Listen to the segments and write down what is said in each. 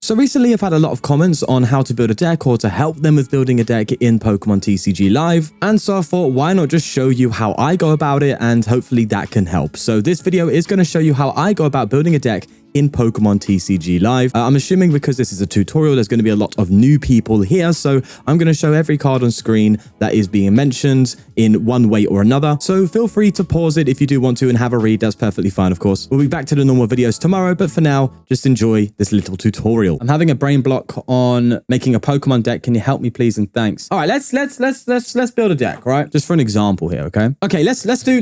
So recently I've had a lot of comments on how to build a deck or to help them with building a deck in Pokemon TCG Live. And so I thought, why not just show you how I go about it, and hopefully that can help. So this video is going to show you how I go about building a deck in Pokemon TCG Live. I'm assuming because this is a tutorial, there's going to be a lot of new people here. So I'm going to show every card on screen that is being mentioned in one way or another. So feel free to pause it if you do want to and have a read. That's perfectly fine, of course. We'll be back to the normal videos tomorrow, but for now, just enjoy this little tutorial. I'm having a brain block on making a Pokemon deck. Can you help me, please? And thanks. All right, let's build a deck, right? Just for an example here, okay? Okay, let's do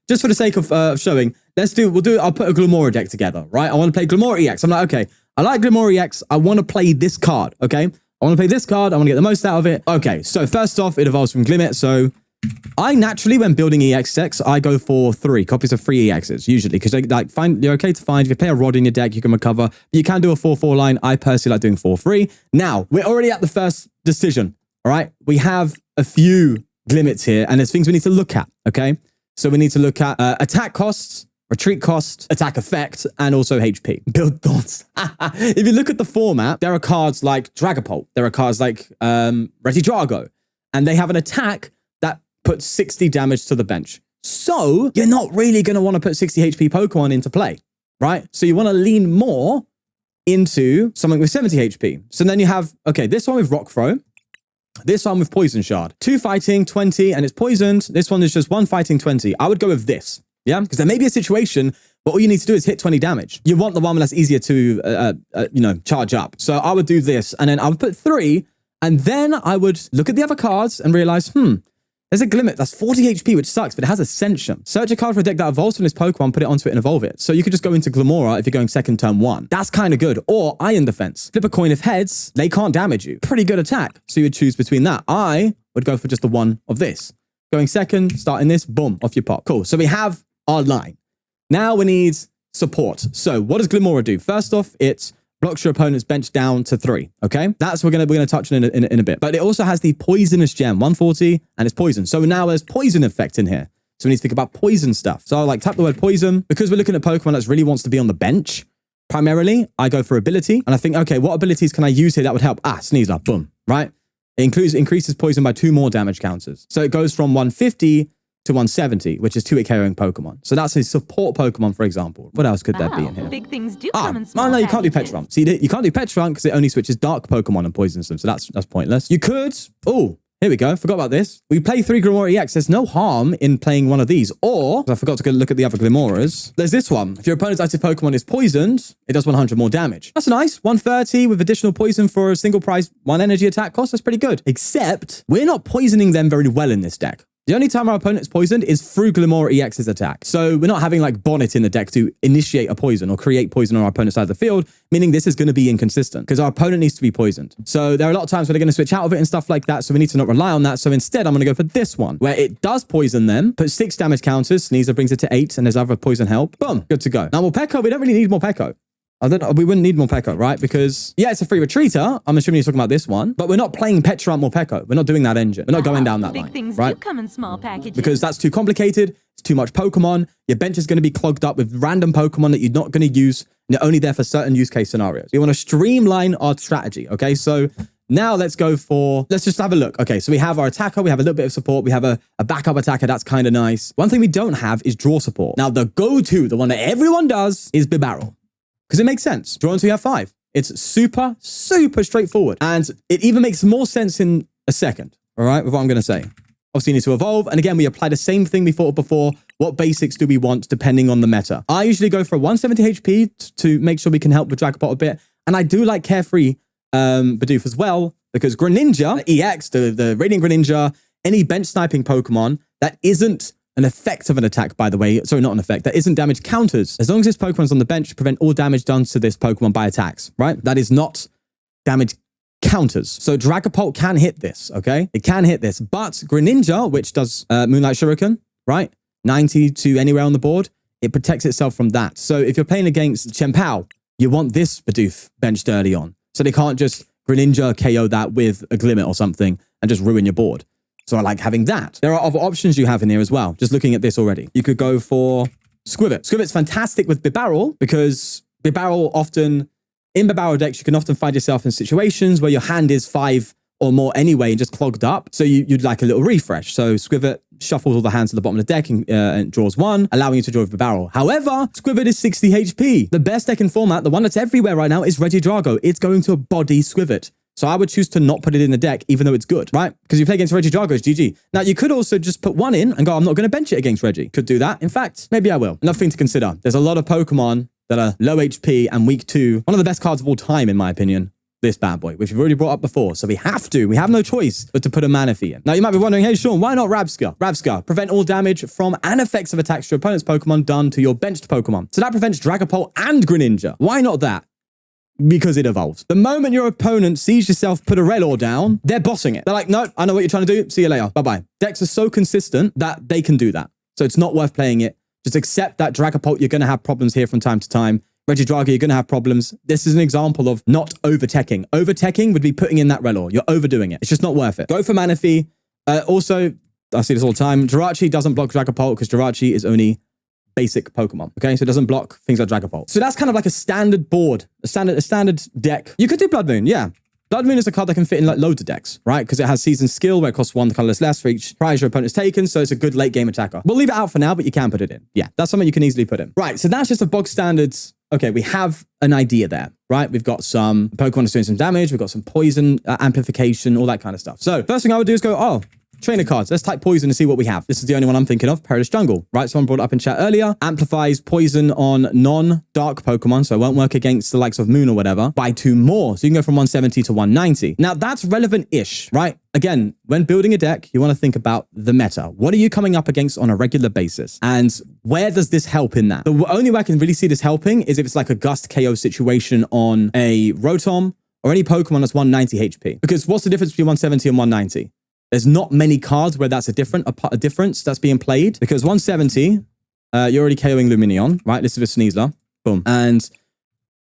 just for the sake of showing, I'll put a Glimmora deck together, right? I want to play Glimmora EX. I'm like, okay, I like Glimmora EX. I want to play this card, okay? I want to play this card. I want to get the most out of it. Okay, so first off, it evolves from Glimmet. So I naturally, when building EX decks, I go for 3 copies of 3 EXs, usually, because you're okay to find. If you play a Rod in your deck, you can recover. You can do a 4/4 line. I personally like doing 4/3. Now, we're already at the first decision, all right? We have a few Glimmets here, and there's things we need to look at, okay? So we need to look at attack costs, retreat cost, attack effect, and also HP. Build thoughts. If you look at the format, there are cards like Dragapult. There are cards like Regidrago. And they have an attack that puts 60 damage to the bench. So you're not really going to want to put 60 HP Pokemon into play, right? So you want to lean more into something with 70 HP. So then you have, okay, this one with Rock Throw. This one with Poison Shard. 2 fighting, 20, and it's poisoned. This one is just 1 fighting, 20. I would go with this, yeah? Because there may be a situation where all you need to do is hit 20 damage. You want the one that's easier to, charge up. So I would do this, and then I would put 3, and then I would look at the other cards and realize, there's a Glimmet that's 40 HP, which sucks, but it has Ascension. Search a card for a deck that evolves from this Pokemon, put it onto it and evolve it. So you could just go into Glimmora if you're going second turn 1. That's kind of good. Or Iron Defense. Flip a coin of heads, they can't damage you. Pretty good attack. So you would choose between that. I would go for just the one of this. Going second, starting this, boom, off your pop. Cool. So we have our line. Now we need support. So what does Glimmora do? First off, it blocks your opponent's bench down to 3, okay? That's we're gonna touch on in a bit. But it also has the Poisonous Gem, 140, and it's poison. So now there's poison effect in here. So we need to think about poison stuff. So I tap the word poison. Because we're looking at Pokemon that really wants to be on the bench, primarily, I go for ability. And I think, okay, what abilities can I use here that would help? Sneasel, boom, right? It increases poison by 2 more damage counters. So it goes from 150 to 170, which is 2-hit KOing Pokemon. So that's a support Pokemon, for example. What else could there be in here? Big things do come in small no, you can't do Petrump. See, you can't do Petrump because it only switches dark Pokemon and poisons them. So that's pointless. You could, here we go. Forgot about this. We play 3 Glimmora EX. There's no harm in playing one of these. Or, I forgot to go look at the other Glimmoras. There's this one. If your opponent's active Pokemon is poisoned, it does 100 more damage. That's nice. 130 with additional poison for a single price, 1 energy attack cost. That's pretty good. Except, we're not poisoning them very well in this deck. The only time our opponent's poisoned is through Glimmora EX's attack. So we're not having Bonnet in the deck to initiate a poison or create poison on our opponent's side of the field, meaning this is going to be inconsistent because our opponent needs to be poisoned. So there are a lot of times where they're going to switch out of it and stuff like that. So we need to not rely on that. So instead, I'm going to go for this one where it does poison them, put 6 damage counters. Sneasel brings it to 8 and there's other poison help. Boom, good to go. Now Morpeko, we don't really need Morpeko. We wouldn't need Morpeko, right? Because, yeah, it's a free retreater. I'm assuming you're talking about this one. But we're not playing Petrump Morpeko. We're not doing that engine. We're not going down that line, things right? Do come in small packages. Because that's too complicated. It's too much Pokemon. Your bench is going to be clogged up with random Pokemon that you're not going to use. And they're only there for certain use case scenarios. We want to streamline our strategy, okay? So now let's just have a look. Okay, so we have our attacker. We have a little bit of support. We have a backup attacker. That's kind of nice. One thing we don't have is draw support. Now, the go-to, the one that everyone does, is Bibarel. Because it makes sense. Draw until you have 5. It's super, super straightforward. And it even makes more sense in a second, all right, with what I'm going to say. Obviously, you need to evolve. And again, we apply the same thing we thought of before. What basics do we want depending on the meta? I usually go for 170 HP to make sure we can help with Dragapult a bit. And I do like Carefree Bidoof as well, because Greninja, EX, the Radiant Greninja, any bench sniping Pokemon that isn't an effect of an attack, by the way. Sorry, not an effect. That isn't damage counters. As long as this Pokemon's on the bench, prevent all damage done to this Pokemon by attacks, right? That is not damage counters. So Dragapult can hit this, okay? It can hit this. But Greninja, which does Moonlight Shuriken, right? 90 to anywhere on the board, it protects itself from that. So if you're playing against Chien-Pao, you want this Bidoof benched early on. So they can't just Greninja KO that with a Glimmet or something and just ruin your board. So I like having that. There are other options you have in here as well. Just looking at this already. You could go for Squivit. Squivit's fantastic with Bibarel because Bibarel often in the barrel decks, you can often find yourself in situations where your hand is 5 or more anyway and just clogged up. So you'd like a little refresh. So Squivet shuffles all the hands to the bottom of the deck and draws 1, allowing you to draw with the barrel. However, Squivet is 60 HP. The best deck in format, the one that's everywhere right now, is Regidrago. It's going to body Squivet. So I would choose to not put it in the deck, even though it's good, right? Because you play against Regidrago, it's GG. Now, you could also just put 1 in and go, I'm not going to bench it against Reggie. Could do that. In fact, maybe I will. Another thing to consider. There's a lot of Pokemon that are low HP and weak 2. One of the best cards of all time, in my opinion. This bad boy, which we've already brought up before. So we have no choice but to put a Manaphy in. Now you might be wondering, hey Sean, why not Rabsca? Rabsca, prevent all damage from and effects of attacks to your opponent's Pokemon done to your benched Pokemon. So that prevents Dragapult and Greninja. Why not that? Because it evolves. The moment your opponent sees yourself put a Relor down, they're bossing it. They're like, no, I know what you're trying to do. See you later. Bye-bye. Decks are so consistent that they can do that. So it's not worth playing it. Just accept that Dragapult, you're going to have problems here from time to time. Regidrago, you're going to have problems. This is an example of not over-teching. Over-teching would be putting in that Relor. You're overdoing it. It's just not worth it. Go for Manaphy. Also, I see this all the time. Jirachi doesn't block Dragapult because Jirachi is only basic Pokemon. Okay, so it doesn't block things like Dragapult. So that's kind of like a standard board, a standard deck. You could do Blood Moon, yeah. Blood Moon is a card that can fit in like loads of decks, right? Because it has Seasoned Skill where it costs 1 colorless less for each prize your opponent's taken. So it's a good late game attacker. We'll leave it out for now, but you can put it in. Yeah, that's something you can easily put in. Right, so that's just a bog standards. Okay, we have an idea there, right? We've got some Pokemon that's doing some damage. We've got some poison amplification, all that kind of stuff. So first thing I would do is go, oh, trainer cards. Let's type poison and see what we have. This is the only one I'm thinking of, Perilous Jungle, right? Someone brought it up in chat earlier. Amplifies poison on non-dark Pokemon, so it won't work against the likes of Moon or whatever, by 2 more. So you can go from 170 to 190. Now that's relevant-ish, right? Again, when building a deck, you want to think about the meta. What are you coming up against on a regular basis? And where does this help in that? The only way I can really see this helping is if it's like a Gust KO situation on a Rotom or any Pokemon that's 190 HP. Because what's the difference between 170 and 190? There's not many cards where that's a difference that's being played, because 170, you're already KOing Lumineon, right? This is a Sneasler, boom. And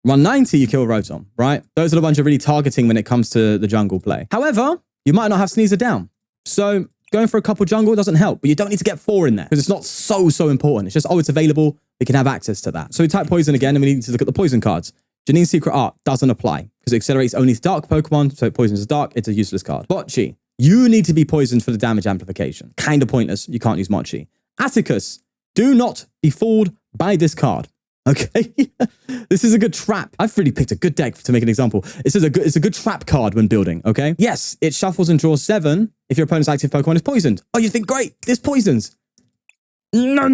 190, you kill Rotom, right? Those are the ones you're really targeting when it comes to the jungle play. However, you might not have Sneasler down. So going for a couple jungle doesn't help, but you don't need to get 4 in there because it's not so important. It's just, oh, it's available. We can have access to that. So we type poison again and we need to look at the poison cards. Janine's Secret Art doesn't apply because it accelerates only dark Pokemon. So poison is dark. It's a useless card. Bocce. You need to be poisoned for the damage amplification. Kind of pointless. You can't use Mochi. Atticus, do not be fooled by this card. Okay? This is a good trap. I've really picked a good deck to make an example. It's a good trap card when building, okay? Yes, it shuffles and draws 7 if your opponent's active Pokemon is poisoned. Oh, you think, great, this poisons. No.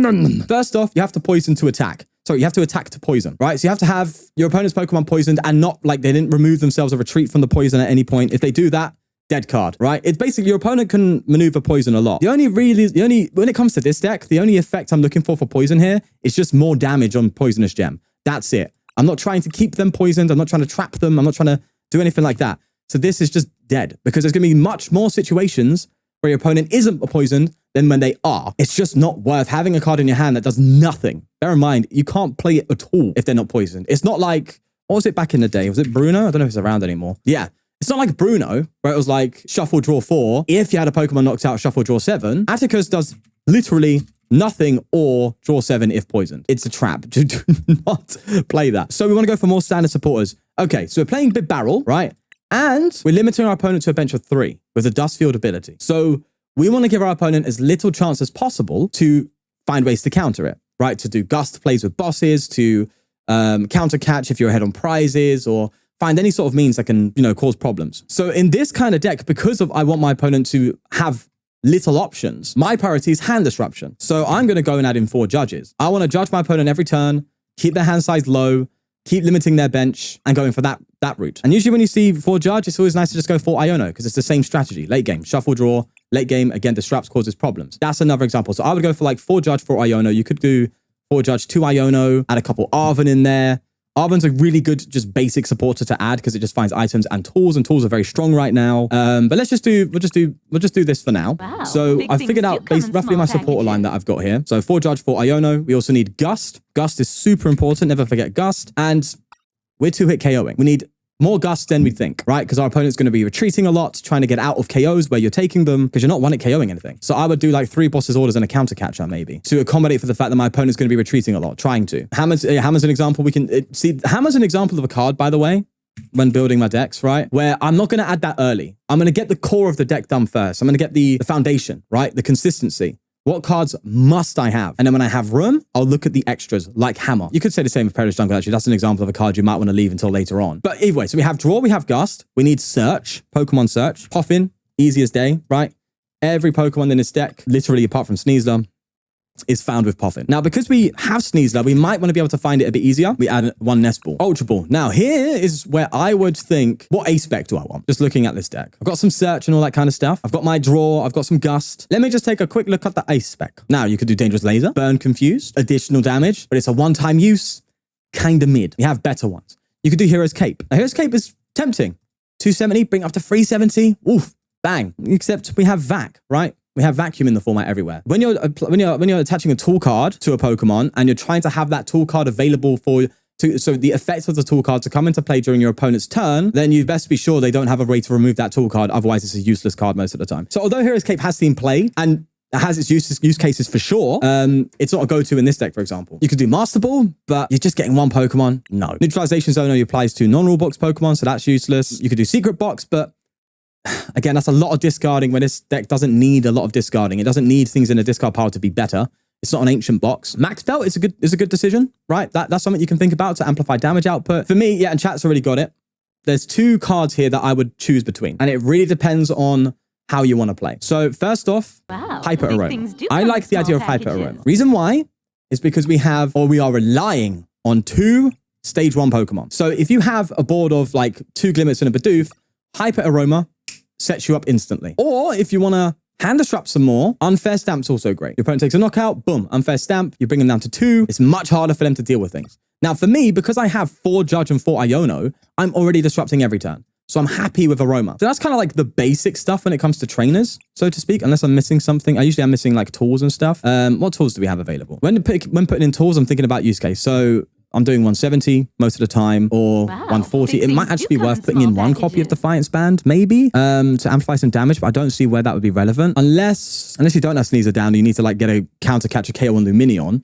First off, you have to poison to attack. Sorry, you have to attack to poison, right? So you have to have your opponent's Pokemon poisoned and not like they didn't remove themselves or retreat from the poison at any point. If they do that, dead card, right? It's basically your opponent can maneuver poison a lot. When it comes to this deck, the only effect I'm looking for poison here is just more damage on Poisonous Gem. That's it. I'm not trying to keep them poisoned. I'm not trying to trap them. I'm not trying to do anything like that. So this is just dead because there's going to be much more situations where your opponent isn't poisoned than when they are. It's just not worth having a card in your hand that does nothing. Bear in mind, you can't play it at all if they're not poisoned. It's not like, what was it back in the day? Was it Bruno? I don't know if it's around anymore. Yeah. It's not like Bruno, where it was like shuffle, draw 4. If you had a Pokemon knocked out, shuffle, draw 7. Atticus does literally nothing or draw 7 if poisoned. It's a trap. Do not play that. So we want to go for more standard supporters. Okay, so we're playing Big Barrel, right? And we're limiting our opponent to a bench of 3 with a Dustfield ability. So we want to give our opponent as little chance as possible to find ways to counter it, right? To do Gust plays with bosses, to counter catch if you're ahead on prizes, or find any sort of means that can, cause problems. So in this kind of deck, because I want my opponent to have little options, my priority is hand disruption. So I'm going to go and add in 4 judges. I want to judge my opponent every turn, keep their hand size low, keep limiting their bench, and going for that route. And usually when you see 4 judge, it's always nice to just go 4 Iono because it's the same strategy. Late game, shuffle, draw. Late game, again, disrupts, causes problems. That's another example. So I would go for like 4 judge, 4 Iono. You could do 4 judge, 2 Iono, add a couple Arven in there. Arven's a really good, just basic supporter to add because it just finds items and tools are very strong right now. But we'll just do this for now. Wow, so I've figured out roughly my supporter line that I've got here. So 4 judge, 4 Iono. We also need Gust. Gust is super important. Never forget Gust. And we're 2-hit KOing. We need more gust than we think, right? Because our opponent's going to be retreating a lot, trying to get out of KOs where you're taking them, because you're not one at KOing anything. So I would do like 3 bosses orders and a counter catcher maybe to accommodate for the fact that my opponent's going to be retreating a lot, trying to. Hammer's an example. We can see Hammer's an example of a card, by the way, when building my decks, right? Where I'm not going to add that early. I'm going to get the core of the deck done first. I'm going to get the foundation, right? The consistency. What cards must I have? And then when I have room, I'll look at the extras like Hammer. You could say the same with Perilous Jungle, actually. That's an example of a card you might want to leave until later on. But either way, so we have Draw, we have Gust. We need Search, Pokemon Search. Poffin, easy as day, right? Every Pokemon in this deck, literally apart from Sneasler, is found with Poffin. Now, because we have Sneasler, we might want to be able to find it a bit easier. We add 1 Nest Ball. Ultra Ball. Now, here is where I would think, what A-Spec do I want? Just looking at this deck. I've got some Search and all that kind of stuff. I've got my Draw. I've got some Gust. Let me just take a quick look at the A-Spec. Now, you could do Dangerous Laser, Burn Confused, additional damage, but it's a one-time use, kind of mid. We have better ones. You could do Hero's Cape. Now, Hero's Cape is tempting. 270, bring up to 370. Oof, bang. Except we have Vac, right? We have Vacuum in the format everywhere. When you're attaching a tool card to a Pokemon and you're trying to have that tool card available so the effects of the tool card to come into play during your opponent's turn, then you best be sure they don't have a way to remove that tool card. Otherwise, it's a useless card most of the time. So although Hero's Cape has seen play and it has its use cases for sure, it's not a go-to in this deck, for example. You could do Master Ball, but you're just getting 1 Pokemon. No. Neutralization Zone only applies to non-rule box Pokemon, so that's useless. You could do Secret Box, but again, that's a lot of discarding when this deck doesn't need a lot of discarding. It doesn't need things in a discard pile to be better. It's not an ancient box. Max Belt is a good decision, right? That's something you can think about to amplify damage output. For me, yeah, and chat's already got it. There's 2 cards here that I would choose between, and it really depends on how you want to play. So first off, Hyper Aroma. I like the idea of Hyper Aroma. Reason why is because we are relying on 2 stage 1 Pokemon. So if you have a board of like 2 Glimmets and a Bidoof, Hyper Aroma sets you up instantly. Or if you want to hand disrupt some more, Unfair Stamp's also great. Your opponent takes a knockout, boom, Unfair Stamp, you bring them down to 2. It's much harder for them to deal with things. Now for me, because I have 4 Judge and 4 Iono, I'm already disrupting every turn. So I'm happy with Aroma. So that's kind of like the basic stuff when it comes to trainers, so to speak, unless I'm missing something. I'm missing like tools and stuff. What tools do we have available? When putting in tools, I'm thinking about use case. So I'm doing 170 most of the time, or 140. It might actually be worth putting in 1 copy of Defiance Band, maybe, to amplify some damage, but I don't see where that would be relevant. Unless you don't have Sneasler down, you need to like get a counter catcher KO on Luminion.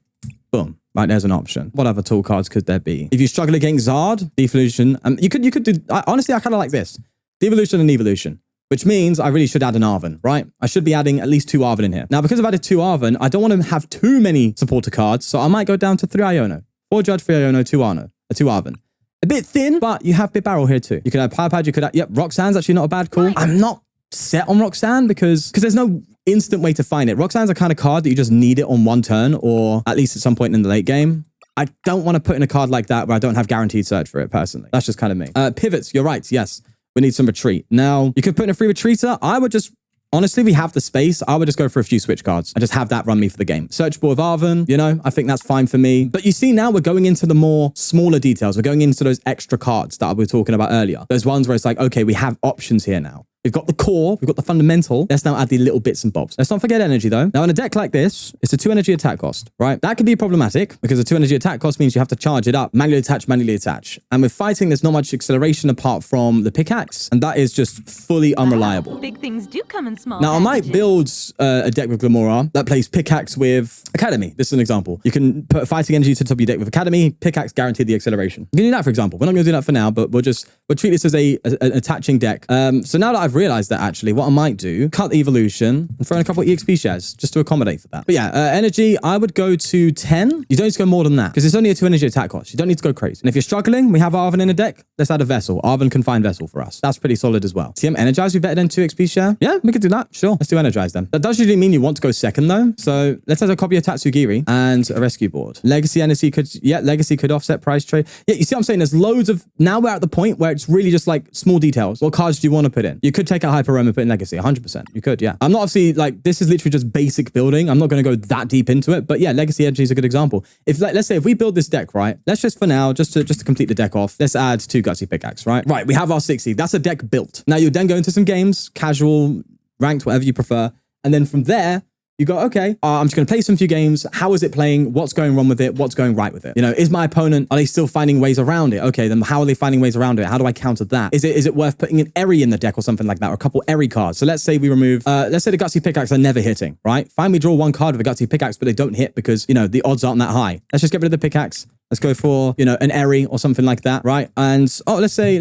Boom. Right, there's an option. What other tool cards could there be? If you struggle against Zard, Devolution, you could do, honestly, I kind of like this. Devolution and Evolution, which means I really should add an Arven, right? I should be adding at least 2 Arven in here. Now, because I've added 2 Arven, I don't want to have too many supporter cards, so I might go down to 3 Iono. 4 Judge, 3 Iono, 2 Arven. A bit thin, but you have Bit Barrel here too. You could add Power Pad, you could add, Roxanne's actually not a bad call. I'm not set on Roxanne because there's no instant way to find it. Roxanne's a kind of card that you just need it on 1 turn or at least at some point in the late game. I don't want to put in a card like that where I don't have guaranteed search for it personally. That's just kind of me. Pivots, you're right. Yes, we need some retreat. Now, you could put in a free retreater. I would just, honestly, we have the space. I would just go for a few switch cards and just have that run me for the game. Search Ball with Arven, I think that's fine for me. But you see now we're going into the more smaller details. We're going into those extra cards that we were talking about earlier. Those ones where it's like, okay, we have options here now. We've got the core, we've got the fundamental. Let's now add the little bits and bobs. Let's not forget energy though. Now in a deck like this, it's a 2 energy attack cost, right? That can be problematic because a 2 energy attack cost means you have to charge it up, manually attach. And with fighting, there's not much acceleration apart from the pickaxe. And that is just fully unreliable. Big things do come in small Now I might build a deck with Glamora that plays pickaxe with Academy. This is an example. You can put fighting energy to the top of your deck with Academy, pickaxe guaranteed the acceleration. You can do that for example. We're not gonna do that for now, but we'll treat this as an attaching deck. So now that I've realized that actually what I might do, cut the evolution and throw in a couple of EXP shares just to accommodate for that. But yeah, energy, I would go to 10. You don't need to go more than that because it's only a 2 energy attack cost. You don't need to go crazy. And if you're struggling, we have Arven in a deck. Let's add a Vessel. Arven can find Vessel for us. That's pretty solid as well. TM Energize, we better than 2 XP share. Yeah, we could do that. Sure. Let's do Energize then. That does usually mean you want to go second though. So let's add a copy of Tatsugiri and a rescue board. Legacy could offset price trade. Yeah, you see what I'm saying? There's loads of, now we're at the point where it's really just like small details. What cards do you want to put in? You could take a Hyper Aroma and put in Legacy, 100%. You could, yeah. I'm not obviously like, this is literally just basic building. I'm not going to go that deep into it, but yeah, Legacy Energy is a good example. If like, let's say if we build this deck, right? Let's just for now, just to complete the deck off, let's add 2 Gutsy Pickaxe, right? Right, we have our 60. That's a deck built. Now you then go into some games, casual, ranked, whatever you prefer. And then from there, You go, okay, I'm just going to play some few games. How is it playing? What's going wrong with it? What's going right with it? You know, is my opponent, are they still finding ways around it? Okay, then how are they finding ways around it? How do I counter that? Is it worth putting an Eri in the deck or something like that, or a couple Eri cards? So let's say we remove, let's say the Gutsy Pickaxe are never hitting, right? Fine, we draw one card with a Gutsy Pickaxe, but they don't hit because, you know, the odds aren't that high. Let's just get rid of the Pickaxe. Let's go for, you know, an Eri or something like that, right? And, oh, let's say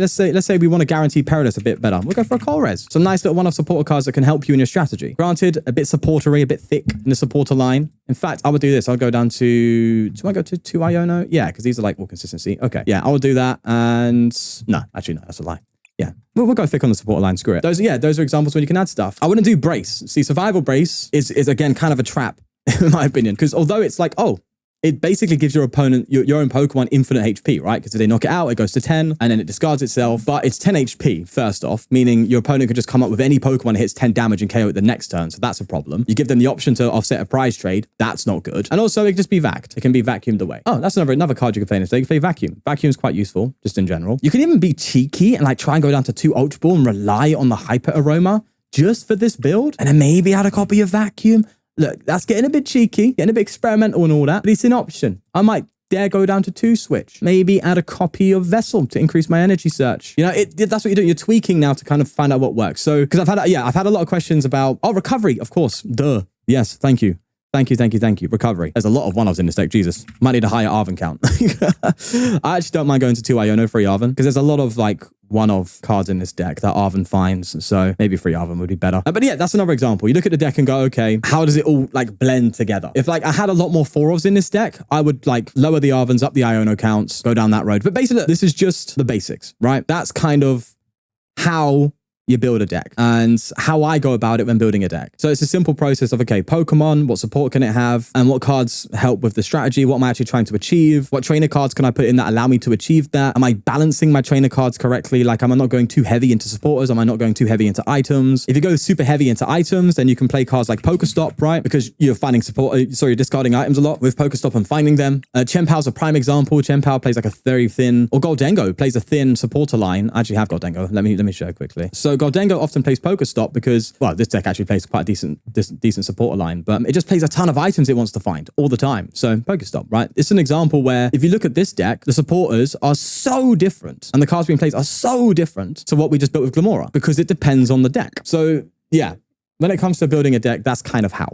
we want to guarantee Perilous a bit better. We'll go for a Colrez. Some nice little one-off supporter cards that can help you in your strategy. Granted, a bit supportery, a bit thick in the supporter line. In fact, I would do this. I'll go down to, do I go to 2 Iono? Yeah, because these are like all consistency. Okay, yeah, I will do that. And no, actually, no, that's a lie. Yeah, we'll go thick on the supporter line. Screw it. Those are examples when you can add stuff. I wouldn't do Brace. See, Survival Brace is again, kind of a trap, in my opinion, because although it's like, oh, it basically gives your opponent, your own Pokemon, infinite HP, right? Because if they knock it out, it goes to 10, and then it discards itself. But it's 10 HP, first off, meaning your opponent could just come up with any Pokemon that hits 10 damage and KO it the next turn. So that's a problem. You give them the option to offset a prize trade. That's not good. And also, it can just be vacuumed. It can be vacuumed away. Oh, that's another card you can play in this. You can play Vacuum. Vacuum's quite useful, just in general. You can even be cheeky and like try and go down to 2 Ultra Ball and rely on the Hyper Aroma just for this build. And then maybe add a copy of Vacuum. Look, that's getting a bit cheeky, getting a bit experimental and all that, but it's an option. I might dare go down to 2 Switch. Maybe add a copy of Vessel to increase my energy search. You know, that's what you're doing. You're tweaking now to kind of find out what works. So, because I've had a lot of questions about, oh, recovery, of course. Duh. Yes, thank you. Thank you. Recovery. There's a lot of one-offs in this deck. Jesus. Might need a higher Arven count. I actually don't mind going to 2 Iono, 3 Arven, because there's a lot of like one-off cards in this deck that Arven finds. So maybe 3 Arven would be better. But yeah, that's another example. You look at the deck and go, okay, how does it all like blend together? If like I had a lot more 4-ofs in this deck, I would like lower the Arvens, up the Iono counts, go down that road. But basically, look, this is just the basics, right? That's kind of how you build a deck and how I go about it when building a deck. So it's a simple process of, okay, Pokemon, what support can it have? And what cards help with the strategy? What am I actually trying to achieve? What trainer cards can I put in that allow me to achieve that? Am I balancing my trainer cards correctly? Like, am I not going too heavy into supporters? Am I not going too heavy into items? If you go super heavy into items, then you can play cards like Pokestop, right? Because you're finding you're discarding items a lot with Pokestop and finding them. Chien-Pao's a prime example. Chien-Pao plays like a very thin, or Goldengo plays a thin supporter line. I actually have Goldengo. Let me show quickly. So Goldengo often plays Pokestop because, well, this deck actually plays quite a decent supporter line, but it just plays a ton of items it wants to find all the time. So Pokestop, right? It's an example where if you look at this deck, the supporters are so different and the cards being played are so different to what we just built with Glamora because it depends on the deck. So yeah, when it comes to building a deck, that's kind of how.